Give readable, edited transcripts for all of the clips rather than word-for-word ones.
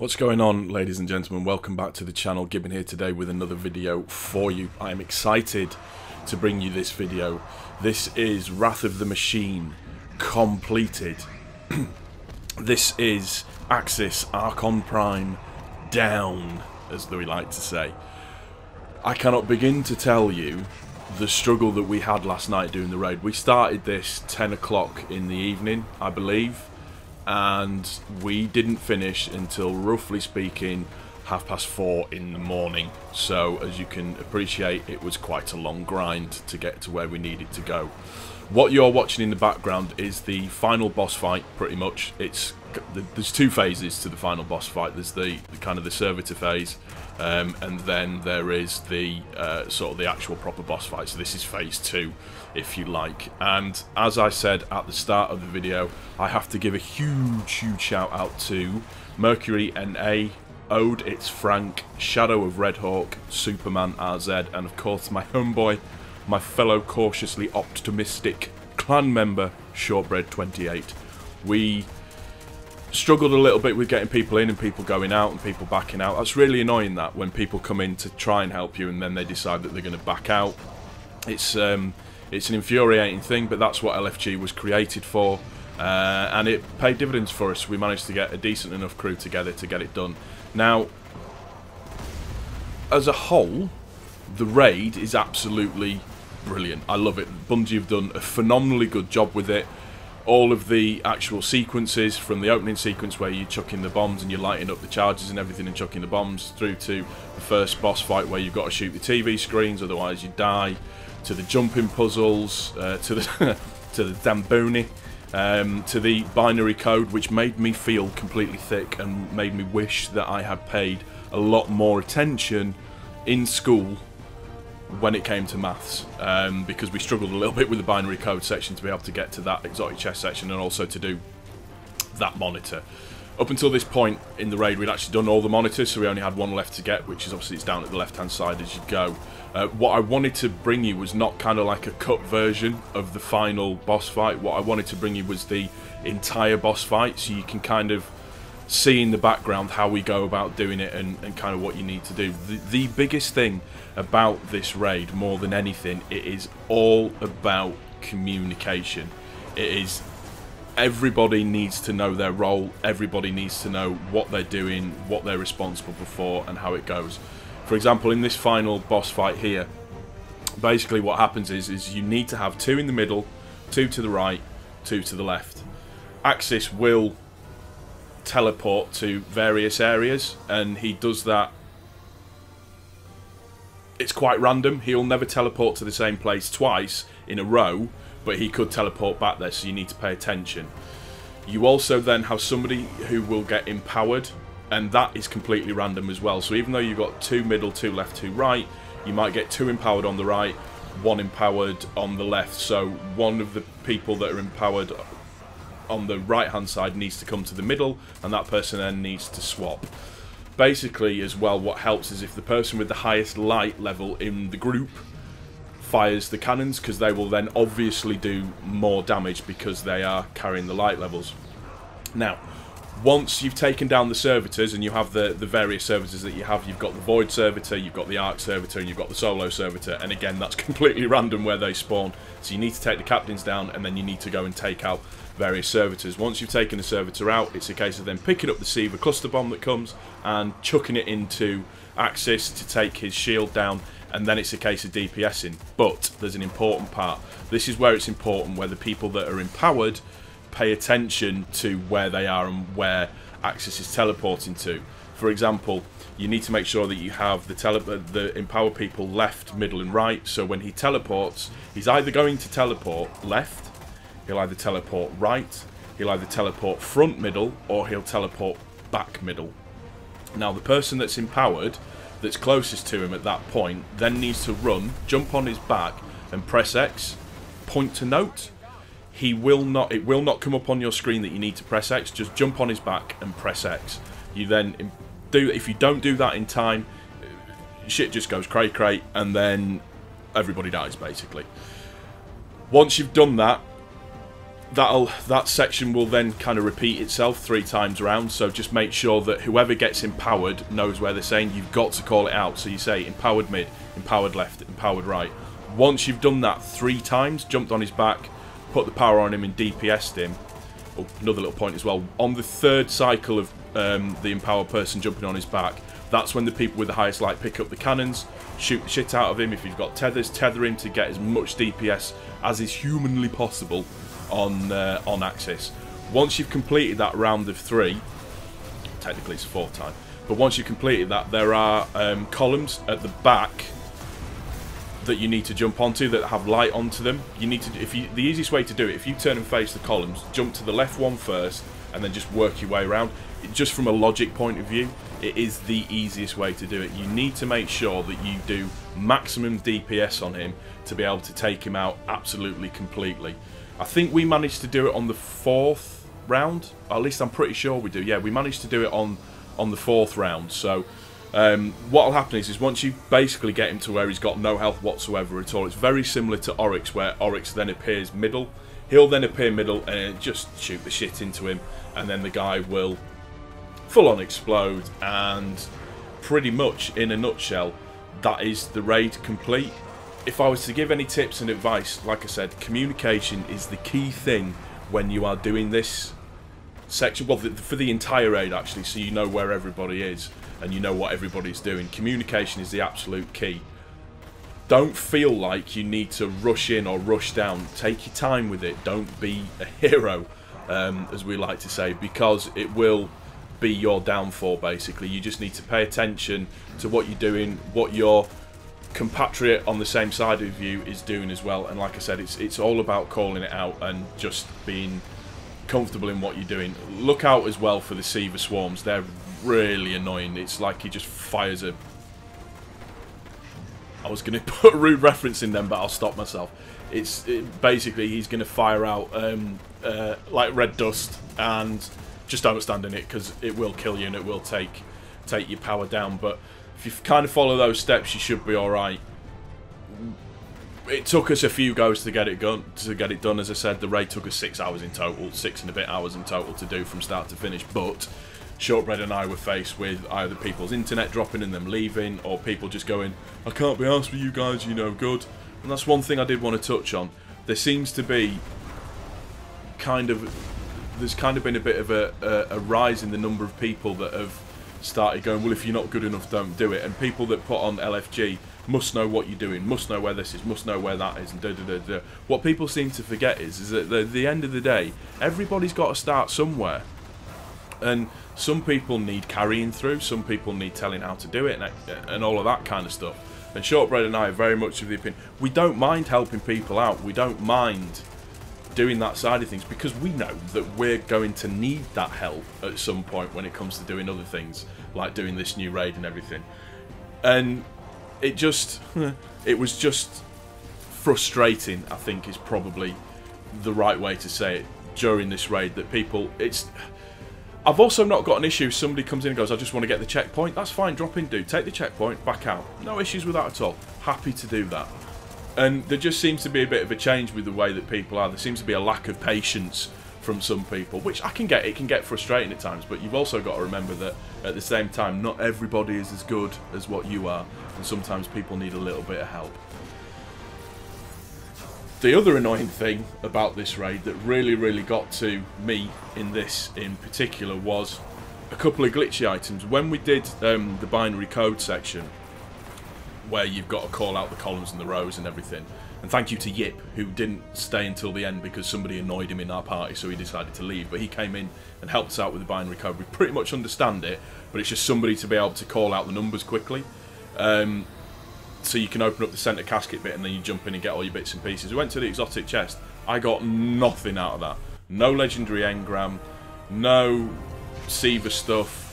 What's going on, ladies and gentlemen? Welcome back to the channel. Gibbon here today with another video for you. I am excited to bring you this video. This is Wrath of the Machine completed. This is Axis Archon Prime down, as we like to say. I cannot begin to tell you the struggle that we had last night doing the raid. We started this 10 o'clock in the evening, I believe, and we didn't finish until, roughly speaking, 4:30 in the morning. So as you can appreciate, it was quite a long grind to get to where we needed to go. What you're watching in the background is the final boss fight, pretty much. There's two phases to the final boss fight. There's the kind of the servitor phase, and then there is the sort of the actual proper boss fight. So this is phase 2, if you like. And as I said at the start of the video, I have to give a huge shout out to Mercury NA, Ode It's Frank, Shadow of Redhawk, Superman RZ, and of course my homeboy, my fellow cautiously optimistic clan member, Shortbread28. We struggled a little bit with getting people in and people going out and people backing out. That's really annoying, that when people come in to try and help you and then they decide that they're going to back out. It's an infuriating thing, but that's what LFG was created for, and it paid dividends for us. We managed to get a decent enough crew together to get it done. Now, as a whole, the raid is absolutely brilliant. I love it. Bungie have done a phenomenally good job with it. All of the actual sequences, from the opening sequence where you're chucking the bombs and you're lighting up the charges and everything and chucking the bombs, through to the first boss fight where you've got to shoot the TV screens, otherwise you die, to the jumping puzzles, to the to the Zamboni, to the binary code, which made me feel completely thick and made me wish that I had paid a lot more attention in school when it came to maths, because we struggled a little bit with the binary code section to be able to get to that exotic chest section and also to do that monitor. Up until this point in the raid, we'd actually done all the monitors, so we only had one left to get, which is obviously it's down at the left hand side as you go. What I wanted to bring you was not kind of like a cut version of the final boss fight. What I wanted to bring you was the entire boss fight, so you can kind of see in the background how we go about doing it and kind of what you need to do. The biggest thing about this raid, more than anything, it is all about communication. It is, everybody needs to know their role, everybody needs to know what they're doing, what they're responsible for, and how it goes. For example, in this final boss fight here, basically what happens is you need to have 2 in the middle, 2 to the right, 2 to the left. Axis will teleport to various areas, and he does that. It's quite random. He'll never teleport to the same place twice in a row, but he could teleport back there, so you need to pay attention. You also then have somebody who will get empowered, and that is completely random as well. So even though you've got 2 middle, 2 left, 2 right, you might get 2 empowered on the right, 1 empowered on the left. So one of the people that are empowered on the right hand side needs to come to the middle, and that person then needs to swap. Basically, as well, what helps is if the person with the highest light level in the group fires the cannons, because they will then obviously do more damage because they are carrying the light levels. Now, once you've taken down the servitors, and you have the various servitors that you have, you've got the Void Servitor, you've got the Arc Servitor, and you've got the Solo Servitor, and again, that's completely random where they spawn. So you need to take the captains down, and then you need to go and take out various servitors. Once you've taken the servitor out, it's a case of then picking up the Seaver cluster bomb that comes and chucking it into Axis to take his shield down, and then it's a case of DPSing. But there's an important part. This is where it's important, where the people that are empowered pay attention to where they are and where Axis is teleporting to. For example, you need to make sure that you have the empowered people left, middle and right, so when he teleports, he's either going to teleport left, he'll either teleport right, he'll either teleport front middle, or he'll teleport back middle. Now the person that's empowered, that's closest to him at that point, then needs to run, jump on his back and press X. Point to note, it will not come up on your screen that you need to press X, just jump on his back and press X. You then if you don't do that in time, shit just goes cray-cray, and then everybody dies basically. Once you've done that, that section will then kind of repeat itself 3 times around, so just make sure that whoever gets empowered knows where they're saying. You've got to call it out, so you say empowered mid, empowered left, empowered right. Once you've done that 3 times, jumped on his back, put the power on him and DPS'd him. Oh, another little point as well, on the 3rd cycle of the empowered person jumping on his back, that's when the people with the highest light pick up the cannons, shoot the shit out of him. If you've got tethers, tether him to get as much DPS as is humanly possible on Axis. Once you've completed that round of 3, technically it's 4th time, but once you've completed that, there are columns at the back that you need to jump onto that have light onto them. You need to, the easiest way to do it, if you turn and face the columns, jump to the left one first, and then just work your way around. Just from a logic point of view, it is the easiest way to do it. You need to make sure that you do maximum DPS on him to be able to take him out absolutely completely. I think we managed to do it on the 4th round, or at least I'm pretty sure we do. Yeah, we managed to do it on the 4th round. So what will happen is once you basically get him to where he's got no health whatsoever at all, it's very similar to Oryx, where Oryx then appears middle. He'll then appear middle and just shoot the shit into him, and then the guy will full on explode, and pretty much in a nutshell that is the raid complete. If I was to give any tips and advice, like I said, communication is the key thing when you are doing this section, well, for the entire raid actually, so you know where everybody is and you know what everybody's doing. Communication is the absolute key. Don't feel like you need to rush in or rush down. Take your time with it. Don't be a hero, as we like to say, because it will be your downfall basically. You just need to pay attention to what you're doing, what your compatriot on the same side of you is doing as well, and like I said, it's all about calling it out and just being comfortable in what you're doing. Look out as well for the Seaver swarms. They're really annoying. It's like he just fires a... I was going to put a rude reference in them, but I'll stop myself. Basically he's going to fire out like red dust, and just don't stand in it because it will kill you and it will take your power down. But if you kind of follow those steps, you should be alright. It took us a few goes to get it done. As I said, the raid took us 6 hours in total, 6 and a bit hours in total to do from start to finish. But Shortbread and I were faced with either people's internet dropping and them leaving, or people just going, I can't be arsed with you guys, you know good. And that's one thing I did want to touch on. There seems to be there's kind of been a bit of a rise in the number of people that have started going, well, if you're not good enough, don't do it. And people that put on LFG must know what you're doing, must know where this is, must know where that is, and da-da-da-da. What people seem to forget is that at the end of the day, everybody's got to start somewhere. And some people need carrying through, some people need telling how to do it, and all of that kind of stuff. And Shortbread and I are very much of the opinion, we don't mind helping people out, we don't mind doing that side of things, because we know that we're going to need that help at some point when it comes to doing other things, like doing this new raid and everything. And it was just frustrating, I think is probably the right way to say it, during this raid, that people, I've also not got an issue if somebody comes in and goes, I just want to get the checkpoint. That's fine, drop in, dude. Take the checkpoint, back out. No issues with that at all. Happy to do that. And there just seems to be a bit of a change with the way that people are. There seems to be a lack of patience from some people, which I can get. It can get frustrating at times, but you've also got to remember that at the same time, not everybody is as good as what you are, and sometimes people need a little bit of help. The other annoying thing about this raid that really got to me in this in particular was a couple of glitchy items. When we did the binary code section, where you've got to call out the columns and the rows and everything, and thank you to Yip, who didn't stay until the end because somebody annoyed him in our party, so he decided to leave, but he came in and helped us out with the binary code. We pretty much understand it, but it's just somebody to be able to call out the numbers quickly. So you can open up the centre casket bit and then you jump in and get all your bits and pieces. We went to the exotic chest. I got nothing out of that. No legendary engram, no Seaver stuff,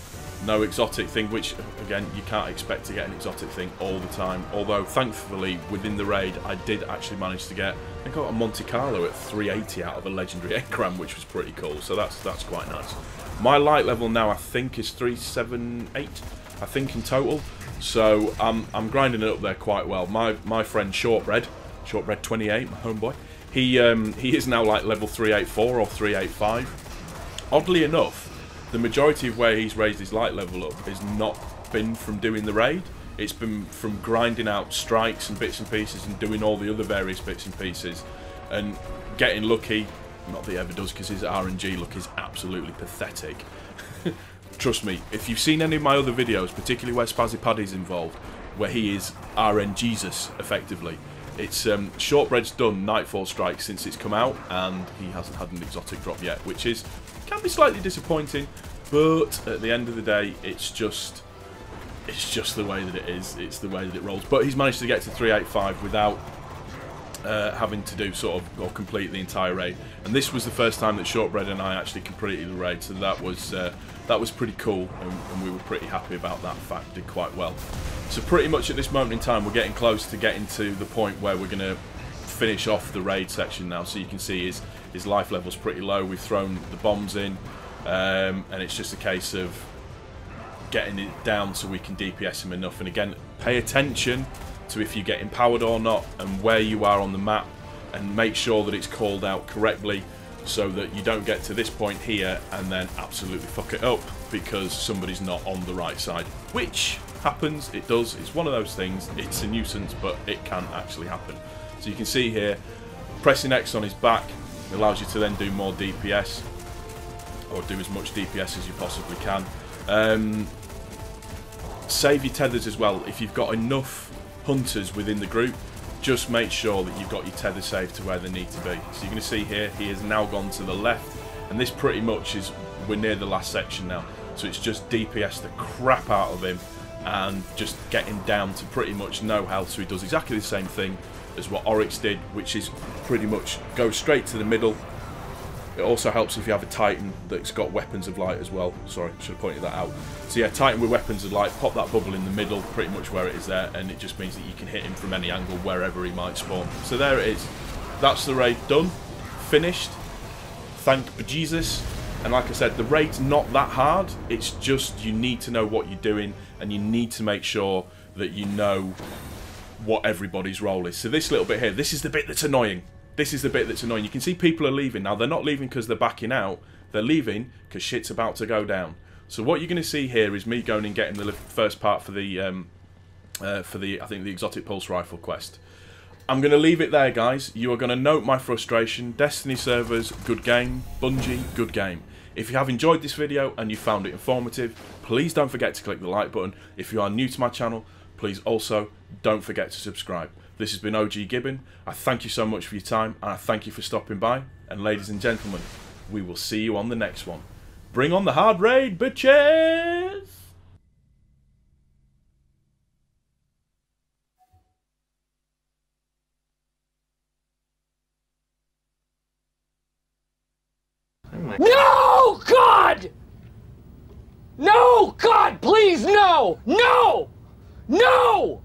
no exotic thing, which again you can't expect to get an exotic thing all the time. Although thankfully within the raid I did actually manage to get, I got a Monte Carlo at 380 out of a legendary engram, which was pretty cool. So that's quite nice. My light level now I think is 378, I think in total. So I'm grinding it up there quite well. My friend Shortbread28, my homeboy, He is now like level 384 or 385. Oddly enough, the majority of where he's raised his light level up has not been from doing the raid. It's been from grinding out strikes and bits and pieces and doing all the other various bits and pieces and getting lucky. Not that he ever does, because his RNG luck is absolutely pathetic. Trust me, if you've seen any of my other videos, particularly where Spazzy Paddy's involved, where he is RNGesus effectively, it's Shortbread's done Nightfall Strike since it's come out, and he hasn't had an exotic drop yet, which can be slightly disappointing. But at the end of the day, it's just the way that it is. It's the way that it rolls. But he's managed to get to 385 without having to do or complete the entire raid. And this was the first time that Shortbread and I actually completed the raid, so that was pretty cool, and we were pretty happy about that fact. Did quite well. So pretty much at this moment in time, we're getting close to getting to the point where we're going to finish off the raid section now. So you can see his life level's pretty low. We've thrown the bombs in, and it's just a case of getting it down so we can DPS him enough. And again, pay attention to if you get empowered or not and where you are on the map, and make sure that it's called out correctly so that you don't get to this point here and then absolutely fuck it up because somebody's not on the right side, which happens. It does. It's one of those things. It's a nuisance, but it can actually happen. So you can see here, pressing X on his back allows you to then do more DPS, or do as much DPS as you possibly can. Save your tethers as well. If you've got enough hunters within the group, just make sure that you've got your tether saved to where they need to be. So you're going to see here, he has now gone to the left, and this pretty much is, we're near the last section now. So it's just DPS the crap out of him and just get him down to pretty much no health. So he does exactly the same thing as what Oryx did, which is pretty much go straight to the middle. It also helps if you have a Titan that's got weapons of light as well. Sorry, should have pointed that out. So yeah, Titan with weapons of light, pop that bubble in the middle, pretty much where it is there, and it just means that you can hit him from any angle, wherever he might spawn. So there it is. That's the raid done, finished. Thank bejesus. And like I said, the raid's not that hard. It's just you need to know what you're doing, and you need to make sure that you know what everybody's role is. So this little bit here, this is the bit that's annoying. This is the bit that's annoying. You can see people are leaving. Now, they're not leaving because they're backing out. They're leaving because shit's about to go down. So what you're going to see here is me going and getting the first part for the I think the exotic pulse rifle quest. I'm going to leave it there, guys. You are going to note my frustration. Destiny servers, good game. Bungie, good game. If you have enjoyed this video and you found it informative, please don't forget to click the like button. If you are new to my channel, please also don't forget to subscribe. This has been OG Gibbon. I thank you so much for your time, and I thank you for stopping by. And ladies and gentlemen, we will see you on the next one. Bring on the hard raid, bitches! No, God! No, God, please, no! No! No!